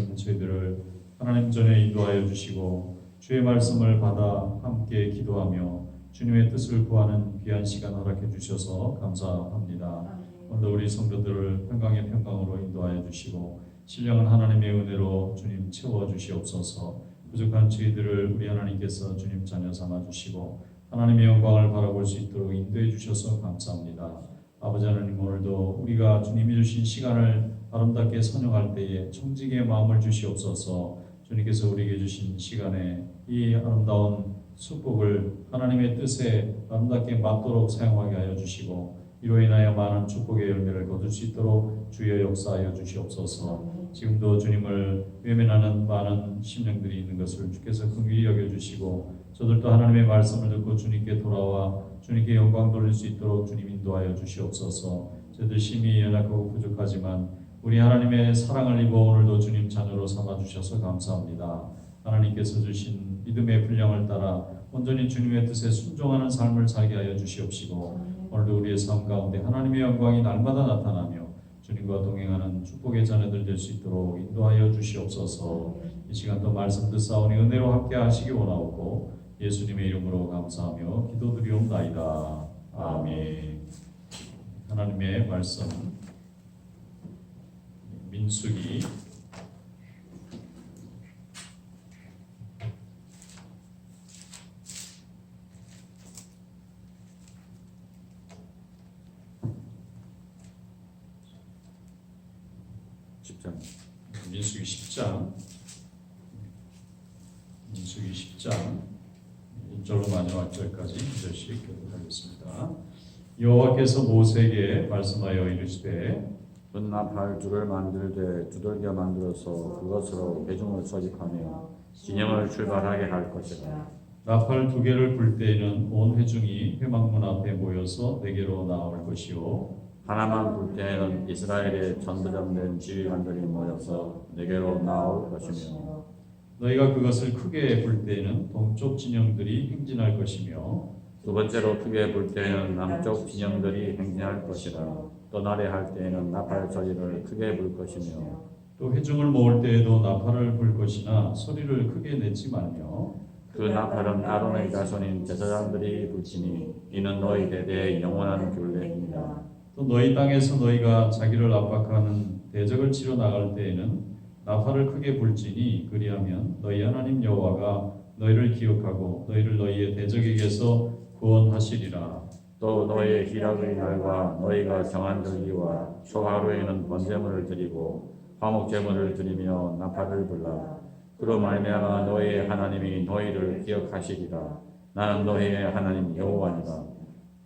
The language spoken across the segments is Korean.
택하신 저희들을 하나님 전에 인도하여 주시고 주의 말씀을 받아 함께 기도하며 주님의 뜻을 구하는 귀한 시간 허락해 주셔서 감사합니다. 오늘도 우리 성도들을 평강의 평강으로 인도하여 주시고 신령한 하나님의 은혜로 주님 채워 주시옵소서. 부족한 저희들을 우리 하나님께서 주님 자녀 삼아 주시고 하나님의 영광을 바라볼 수 있도록 인도해 주셔서 감사합니다. 아버지 하나님, 오늘도 우리가 주님이 주신 시간을 아름답게 선용할 때에 청지기의 마음을 주시옵소서. 주님께서 우리에게 주신 시간에 이 아름다운 축복을 하나님의 뜻에 아름답게 맞도록 사용하게 하여 주시고 이로 인하여 많은 축복의 열매를 거둘 수 있도록 주여 역사하여 주시옵소서. 지금도 주님을 외면하는 많은 심령들이 있는 것을 주께서 긍휼히 여겨주시고 저들도 하나님의 말씀을 듣고 주님께 돌아와 주님께 영광 돌릴 수 있도록 주님 인도하여 주시옵소서. 저들 심히 연약하고 부족하지만 우리 하나님의 사랑을 입어 오늘도 주님 자녀로 삼아주셔서 감사합니다. 하나님께서 주신 믿음의 분량을 따라 온전히 주님의 뜻에 순종하는 삶을 살게 하여 주시옵시고 오늘도 우리의 삶 가운데 하나님의 영광이 날마다 나타나며 주님과 동행하는 축복의 자녀들 될 수 있도록 인도하여 주시옵소서. 이 시간도 말씀 듣사오니 은혜로 함께 하시기 원하옵고 예수님의 이름으로 감사하며 기도드리옵나이다. 아멘. 하나님의 말씀 민수기 10장 민수기 10장 1절로 마지막 절까지 2절씩 교독하겠습니다. 여호와께서 모세에게 말씀하여 이르시되 은나팔 둘을 만들되 두들겨 만들어서 그것으로 회중을 소집하며 진영을 출발하게 할 것이라. 나팔 두 개를 불 때에는 온 회중이 회막문 앞에 모여서 내게로 나올 것이요 하나만 불 때에는 이스라엘의 전부장된 지휘관들이 모여서 내게로 나올 것이며 너희가 그것을 크게 불 때에는 동쪽 진영들이 행진할 것이며 두 번째로 크게 불 때에는 남쪽 진영들이 행진할 것이라. 또 나래할 때에는 나팔 소리를 크게 불 것이며 또 회중을 모을 때에도 나팔을 불 것이나 소리를 크게 내지 말며 그 나팔은 아론의 자손인 제사장들이 불지니 이는 너희 대대의 영원한 규례입니다. 또 너희 땅에서 너희가 자기를 압박하는 대적을 치러 나갈 때에는 나팔을 크게 불지니 그리하면 너희 하나님 여호와가 너희를 기억하고 너희를 너희의 대적에게서 구원하시리라. 또 너희의 희락의 날과 너희가 정한 절기와 초하루에는 번제물을 드리고 화목제물을 드리며 나팔을 불라. 그로 말미암아 너희의 하나님이 너희를 기억하시리라. 나는 너희의 하나님 여호와니라.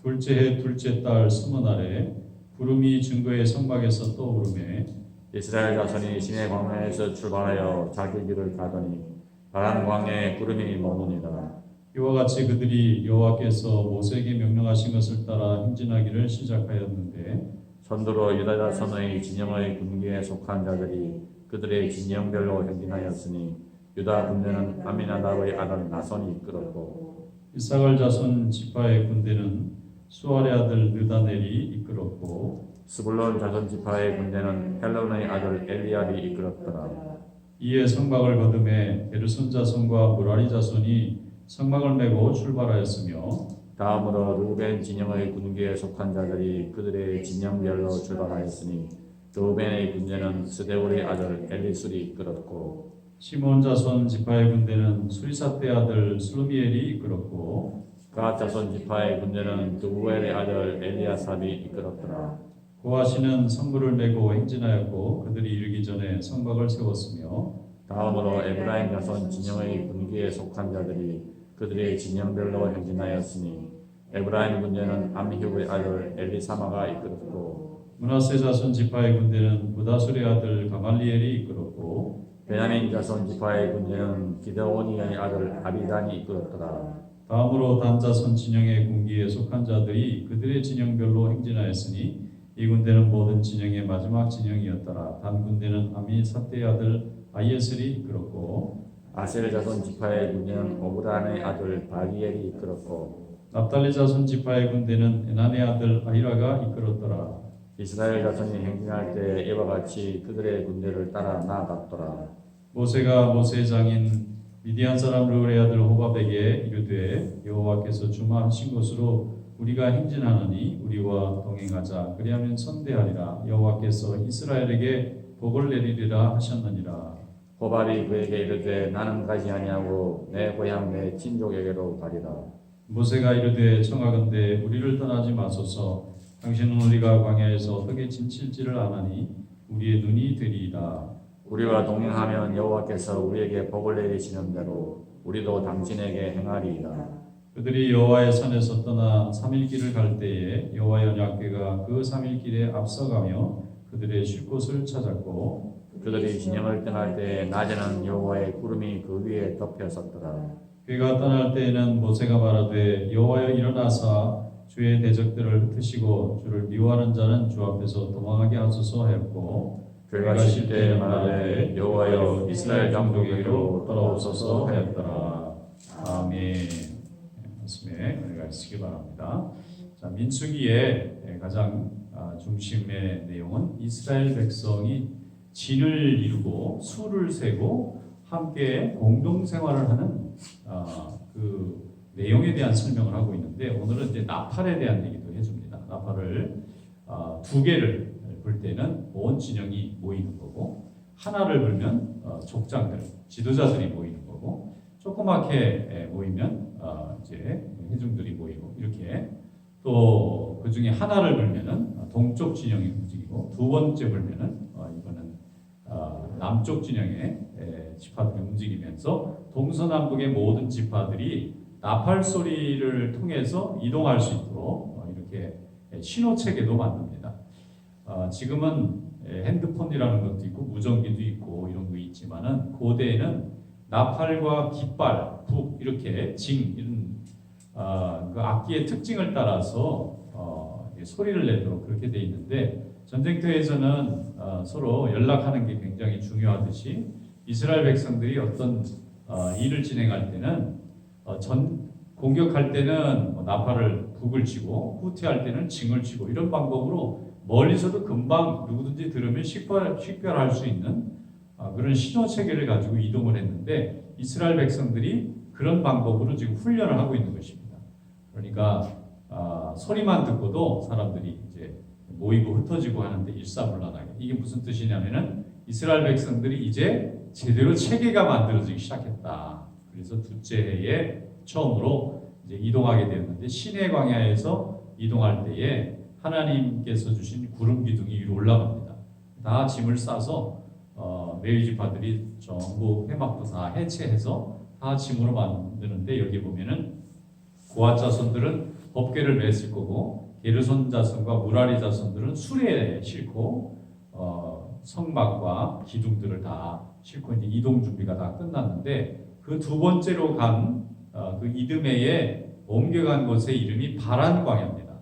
둘째 해 둘째 달 스무 날에 구름이 증거의 성막에서 떠오르매 이스라엘 자손이 시내 광야에서 출발하여 자기 길을 가더니 바람 광야에 구름이 머무니라. 이와 같이 그들이 여호와께서 모세에게 명령하신 것을 따라 행진하기를 시작하였는데 선두로 유다 자손의 진영의 군기에 속한 자들이 그들의 진영별로 행진하였으니 유다 군대는 아미나답의 아들 나손이 이끌었고 이사갈 자손 지파의 군대는 수알의 아들 느다넬이 이끌었고 스불론 자손 지파의 군대는 헬론의 아들 엘리압이 이끌었더라. 이에 성막을 거듭해 게르손 자손과 무라리 자손이 성막을 메고 출발하였으며 다음으로 루벤 진영의 군기에 속한 자들이 그들의 진영별로 출발하였으니 루벤의 군대는 스데울의 아들 엘리술이 이끌었고 시몬 자손 지파의 군대는 수리사떼 아들 슬루미엘이 이끌었고 갓 자손 지파의 군대는 드우엘의 아들 엘리아삽이 이끌었더라. 고하시는 성물을 메고 행진하였고 그들이 이르기 전에 성막을 세웠으며 다음으로 에브라임 자손 진영의 군기에 속한 자들이 그들의 진영별로 행진하였으니 에브라임 군대는 암히우의 아들 엘리사마가 이끌었고 므낫세 자손 지파의 군대는 부다술의 아들 가말리엘이 이끌었고 베냐민 자손 지파의 군대는 기드오니의 아들 아비단이 이끌었더라. 다음으로 단 자손 진영의 군기에 속한 자들이 그들의 진영별로 행진하였으니 이 군대는 모든 진영의 마지막 진영이었더라. 단 군대는 아미사떼의 아들 아이에슬이 이끌었고 아셀 자손 지파의 군대는 오브란의 아들 바리엘이 이끌었고 납달리 자손 지파의 군대는 에난의 아들 아히라가 이끌었더라. 이스라엘 자손이 행진할 때 이와 같이 그들의 군대를 따라 나아갔더라. 모세가 모세의 장인 미디안 사람 르우의 아들 호밥에게 이르되 여호와께서 주마하신 곳으로 우리가 행진하느니 우리와 동행하자. 그리하면 선대하리라. 여호와께서 이스라엘에게 복을 내리리라 하셨느니라. 호밥이 그에게 이르되 나는 가지 아니하고 내 고향 내 친족에게로 가리라. 모세가 이르되 청하건대 우리를 떠나지 마소서. 당신은 우리가 광야에서 어떻게 진칠지를 아나니 우리의 눈이 되리이다. 우리와 동행하면 여호와께서 우리에게 복을 내리시는 대로 우리도 당신에게 행하리이다. 그들이 여호와의 산에서 떠나 3일 길을 갈 때에 여호와의 언약궤가 그 3일 길에 앞서가며 그들의 쉴 곳을 찾았고 그들이 진영을 떠날 때 낮에는 여호와의 구름이 그 위에 덮여 섰더라. 그가 떠날 때에는 모세가 말하되 여호와여 일어나사 주의 대적들을 흩으시고 주를 미워하는 자는 주 앞에서 도망하게 하소서 하였고 그가 쉴 때 말하되 여호와여 이스라엘 장독에게로 돌아오소서 하였더라. 아멘. 말씀에 은혜가 있으기 바랍니다. 자, 민수기의 가장 중심의 내용은 이스라엘 백성이 진을 이루고 수를 세고 함께 공동 생활을 하는 그 내용에 대한 설명을 하고 있는데 오늘은 이제 나팔에 대한 얘기도 해줍니다. 나팔을 두 개를 불 때는 온 진영이 모이는 거고 하나를 불면 족장들, 지도자들이 모이는 거고 조그맣게 모이면 이제 회중들이 모이고 이렇게 또 그 중에 하나를 불면은 동쪽 진영이 움직이고 두 번째 불면은 이거는 남쪽 진영의 지파들이 움직이면서 동서남북의 모든 지파들이 나팔 소리를 통해서 이동할 수 있도록 이렇게 신호 체계도 만듭니다. 지금은 핸드폰이라는 것도 있고 무전기도 있고 이런 거 있지만은 고대에는 나팔과 깃발, 북 이렇게 징 이런 그 악기의 특징을 따라서 소리를 내도록 그렇게 돼 있는데 전쟁터에서는 서로 연락하는 게 굉장히 중요하듯이 이스라엘 백성들이 어떤 일을 진행할 때는 공격할 때는 나팔을 북을 치고 후퇴할 때는 징을 치고 이런 방법으로 멀리서도 금방 누구든지 들으면 식별할 수 있는 그런 신호 체계를 가지고 이동을 했는데 이스라엘 백성들이 그런 방법으로 지금 훈련을 하고 있는 것입니다. 그러니까 소리만 듣고도 사람들이 이제 모이고 흩어지고 하는데 일사불란하게 이게 무슨 뜻이냐면은 이스라엘 백성들이 이제 제대로 체계가 만들어지기 시작했다. 그래서 둘째 해에 처음으로 이제 이동하게 되었는데 시내 광야에서 이동할 때에 하나님께서 주신 구름 기둥이 위로 올라갑니다. 다 짐을 싸서 레위 지파들이 전부 회막도 다 해체해서 다 짐으로 만드는데 여기 보면은 고앗 자손들은 법궤를 맸을 거고 게르손 자손과 무라리 자손들은 수레에 싣고 성막과 기둥들을 다 싣고 이제 이동 준비가 다 끝났는데 그 두 번째로 간 그 이듬해에 옮겨간 곳의 이름이 바란 광야입니다.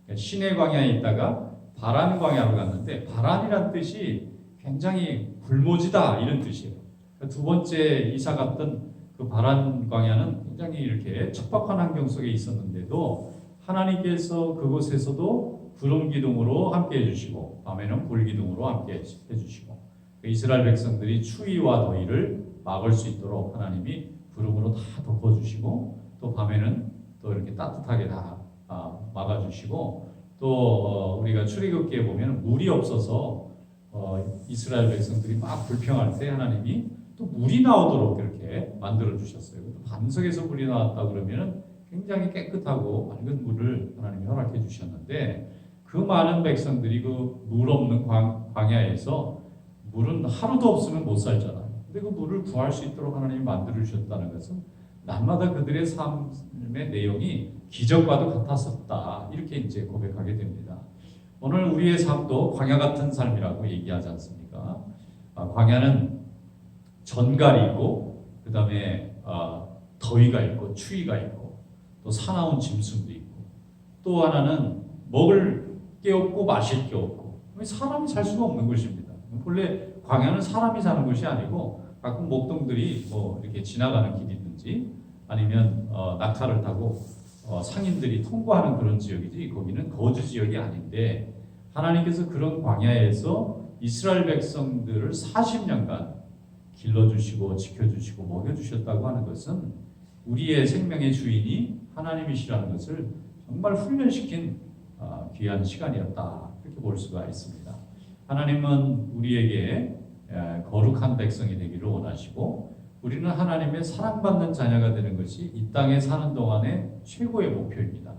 그러니까 시내 광야에 있다가 바란 광야로 갔는데 바란이란 뜻이 굉장히 불모지다 이런 뜻이에요. 그러니까 두 번째 이사 갔던 그 바란 광야는 굉장히 이렇게 척박한 환경 속에 있었는데도 하나님께서 그곳에서도 구름 기둥으로 함께 해주시고 밤에는 불 기둥으로 함께 해주시고 이스라엘 백성들이 추위와 더위를 막을 수 있도록 하나님이 구름으로 다 덮어주시고 또 밤에는 또 이렇게 따뜻하게 다 막아주시고 또 우리가 출애굽기에 보면 물이 없어서 이스라엘 백성들이 막 불평할 때 하나님이 또 물이 나오도록 이렇게 만들어 주셨어요. 반석에서 물이 나왔다 그러면은 굉장히 깨끗하고 맑은 물을 하나님이 허락해 주셨는데 그 많은 백성들이 그 물 없는 광야에서 물은 하루도 없으면 못 살잖아요. 근데 그 물을 구할 수 있도록 하나님이 만들어 주셨다는 것은 날마다 그들의 삶의 내용이 기적과도 같았었다. 이렇게 이제 고백하게 됩니다. 오늘 우리의 삶도 광야 같은 삶이라고 얘기하지 않습니까? 광야는 전갈이 있고 그 다음에 더위가 있고 추위가 있고 또 사나운 짐승도 있고 또 하나는 먹을 게 없고 마실 게 없고 사람이 살 수가 없는 것입니다. 본래 광야는 사람이 사는 것이 아니고 가끔 목동들이 뭐 이렇게 지나가는 길이든지 아니면 낙타를 타고 상인들이 통과하는 그런 지역이지 거기는 거주 지역이 아닌데 하나님께서 그런 광야에서 이스라엘 백성들을 40년간 길러주시고 지켜주시고 먹여주셨다고 하는 것은 우리의 생명의 주인이 하나님이시라는 것을 정말 훈련시킨 귀한 시간이었다. 그렇게 볼 수가 있습니다. 하나님은 우리에게 거룩한 백성이 되기를 원하시고 우리는 하나님의 사랑받는 자녀가 되는 것이 이 땅에 사는 동안의 최고의 목표입니다.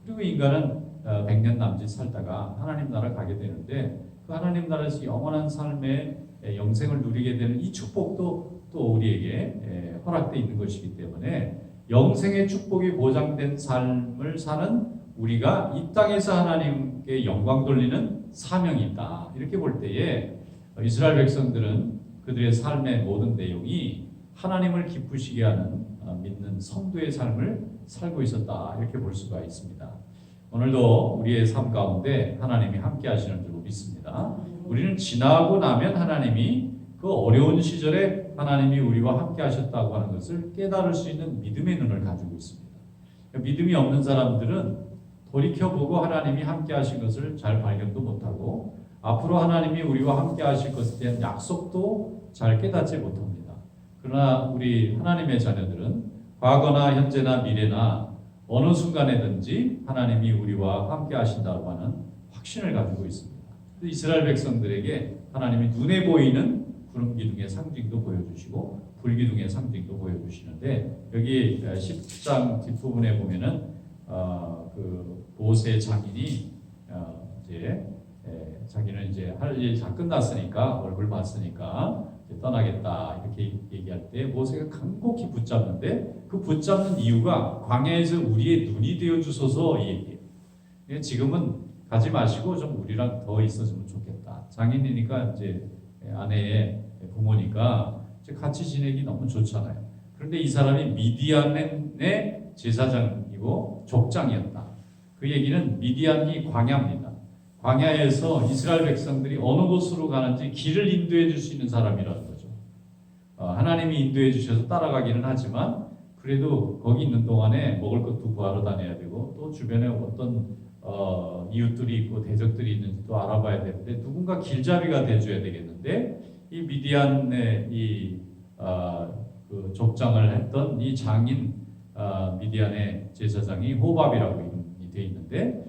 그리고 인간은 100년 남짓 살다가 하나님 나라 가게 되는데 그 하나님 나라에서 영원한 삶의 영생을 누리게 되는 이 축복도 또 우리에게 허락되어 있는 것이기 때문에 영생의 축복이 보장된 삶을 사는 우리가 이 땅에서 하나님께 영광 돌리는 사명이 있다. 이렇게 볼 때에 이스라엘 백성들은 그들의 삶의 모든 내용이 하나님을 기쁘시게 하는 믿는 성도의 삶을 살고 있었다. 이렇게 볼 수가 있습니다. 오늘도 우리의 삶 가운데 하나님이 함께 하시는 줄 믿습니다. 우리는 지나고 나면 하나님이 그 어려운 시절에 하나님이 우리와 함께 하셨다고 하는 것을 깨달을 수 있는 믿음의 눈을 가지고 있습니다. 믿음이 없는 사람들은 돌이켜보고 하나님이 함께 하신 것을 잘 발견도 못하고 앞으로 하나님이 우리와 함께 하실 것에 대한 약속도 잘 깨닫지 못합니다. 그러나 우리 하나님의 자녀들은 과거나 현재나 미래나 어느 순간에든지 하나님이 우리와 함께 하신다고 하는 확신을 가지고 있습니다. 이스라엘 백성들에게 하나님이 눈에 보이는 구름 기둥의 상징도 보여주시고 불 기둥의 상징도 보여주시는데 여기 10장 뒷부분에 보면은 그 모세 장인이 이제 자기는 이제 할 일 다 끝났으니까 얼굴 봤으니까 이제 떠나겠다 이렇게 얘기할 때 모세가 간곡히 붙잡는데 그 붙잡는 이유가 광야에서 우리의 눈이 되어 주소서 이 얘기예요. 지금은 가지 마시고 좀 우리랑 더 있어주면 좋겠다. 장인이니까 이제 아내의 부모니까 이제 같이 지내기 너무 좋잖아요. 그런데 이 사람이 미디안의 제사장이고 족장이었다. 그 얘기는 미디안이 광야입니다. 광야에서 이스라엘 백성들이 어느 곳으로 가는지 길을 인도해 줄 수 있는 사람이라는 거죠. 하나님이 인도해 주셔서 따라가기는 하지만 그래도 거기 있는 동안에 먹을 것도 구하러 다녀야 되고 또 주변에 어떤 이웃들이 있고 대적들이 있는지도 알아봐야 되는데 누군가 길잡이가 돼줘야 되겠는데 이 미디안의 그 족장을 했던 이 장인 미디안의 제사장이 호밥이라고 이름이 되어 있는데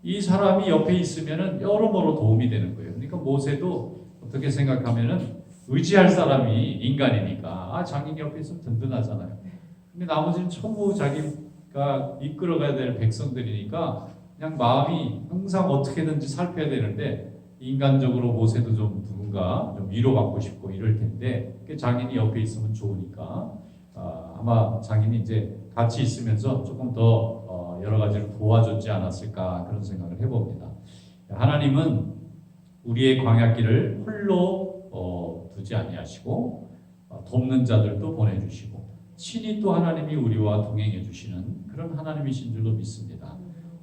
이 사람이 옆에 있으면은 여러모로 도움이 되는 거예요. 그러니까 모세도 어떻게 생각하면은 의지할 사람이 인간이니까 장인 옆에 있으면 든든하잖아요. 근데 나머지는 전부 자기가 이끌어가야 될 백성들이니까 그냥 마음이 항상 어떻게든지 살펴야 되는데 인간적으로 모세도 좀 누군가 좀 위로받고 싶고 이럴 텐데 장인이 옆에 있으면 좋으니까 아마 장인이 이제 같이 있으면서 조금 더 여러 가지를 도와줬지 않았을까 그런 생각을 해봅니다. 하나님은 우리의 광야길을 홀로 두지 아니하시고 돕는 자들도 보내주시고 친히 또 하나님이 우리와 동행해 주시는 그런 하나님이신 줄로 믿습니다.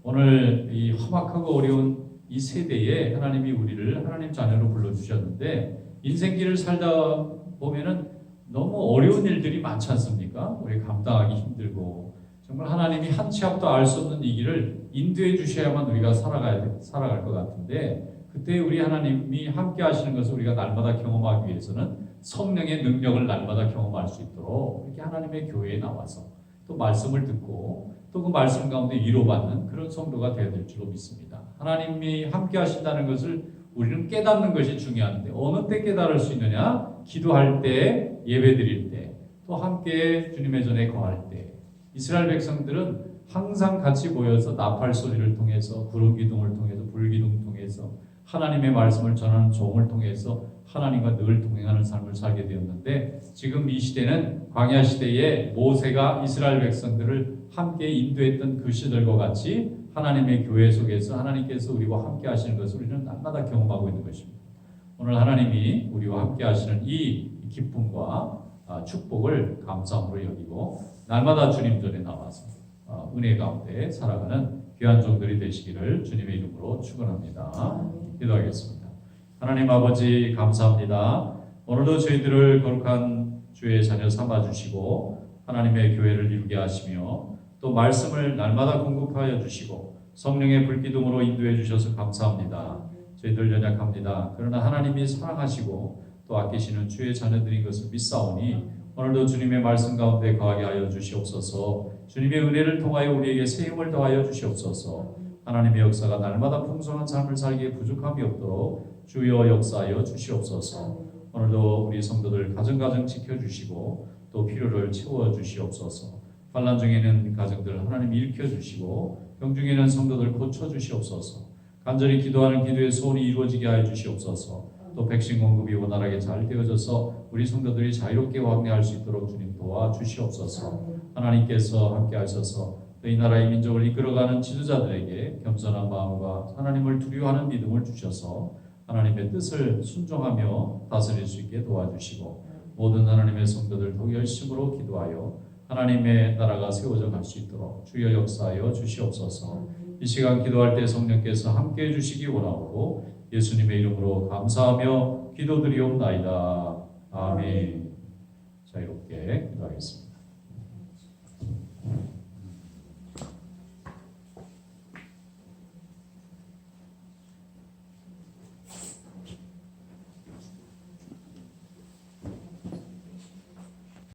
오늘 이 험악하고 어려운 이 세대에 하나님이 우리를 하나님 자녀로 불러주셨는데 인생길을 살다 보면은 너무 어려운 일들이 많지 않습니까? 우리 감당하기 힘들고 정말 하나님이 한 치 앞도 알 수 없는 이 길을 인도해 주셔야만 우리가 살아갈 것 같은데 그때 우리 하나님이 함께 하시는 것을 우리가 날마다 경험하기 위해서는 성령의 능력을 날마다 경험할 수 있도록 이렇게 하나님의 교회에 나와서 또 말씀을 듣고 또 그 말씀 가운데 위로받는 그런 성도가 되어야 될 줄로 믿습니다. 하나님이 함께 하신다는 것을 우리는 깨닫는 것이 중요한데 어느 때 깨달을 수 있느냐? 기도할 때, 예배 드릴 때, 또 함께 주님의 전에 거할 때. 이스라엘 백성들은 항상 같이 모여서 나팔 소리를 통해서 구름 기둥을 통해서 불 기둥을 통해서 하나님의 말씀을 전하는 종을 통해서 하나님과 늘 동행하는 삶을 살게 되었는데 지금 이 시대는 광야 시대에 모세가 이스라엘 백성들을 함께 인도했던 그 시절과 같이 하나님의 교회 속에서 하나님께서 우리와 함께 하시는 것을 우리는 날마다 경험하고 있는 것입니다. 오늘 하나님이 우리와 함께 하시는 이 기쁨과 축복을 감사함으로 여기고 날마다 주님 전에 나와서 은혜 가운데 살아가는 귀한 종들이 되시기를 주님의 이름으로 축원합니다. 기도하겠습니다. 하나님 아버지 감사합니다. 오늘도 저희들을 거룩한 주의 자녀 삼아주시고 하나님의 교회를 이루게 하시며 또 말씀을 날마다 공급하여 주시고 성령의 불기둥으로 인도해 주셔서 감사합니다. 저희들 연약합니다. 그러나 하나님이 사랑하시고 또 아끼시는 주의 자녀들인 것을 믿사오니 오늘도 주님의 말씀 가운데 거하게 하여 주시옵소서. 주님의 은혜를 통하여 우리에게 새 힘을 더하여 주시옵소서. 하나님의 역사가 날마다 풍성한 삶을 살기에 부족함이 없도록 주여 역사하여 주시옵소서. 오늘도 우리 성도들 가정가정 지켜주시고 또 필요를 채워주시옵소서. 환난 중에는 가정들 하나님 일으켜주시고 병중에는 성도들 고쳐주시옵소서. 간절히 기도하는 기도의 소원이 이루어지게 하여 주시옵소서. 또 백신 공급이 원활하게 잘 되어져서 우리 성도들이 자유롭게 왕래할 수 있도록 주님 도와주시옵소서. 하나님께서 함께 하셔서 또 이 나라의 민족을 이끌어가는 지도자들에게 겸손한 마음과 하나님을 두려워하는 믿음을 주셔서 하나님의 뜻을 순종하며 다스릴 수 있게 도와주시고 모든 하나님의 성도들 더 열심으로 기도하여 하나님의 나라가 세워져 갈 수 있도록 주여 역사하여 주시옵소서. 이 시간 기도할 때 성령께서 함께해 주시기 원하고 예수님의 이름으로 감사하며 기도드리옵나이다. 아멘. 자유롭게 기도하겠습니다.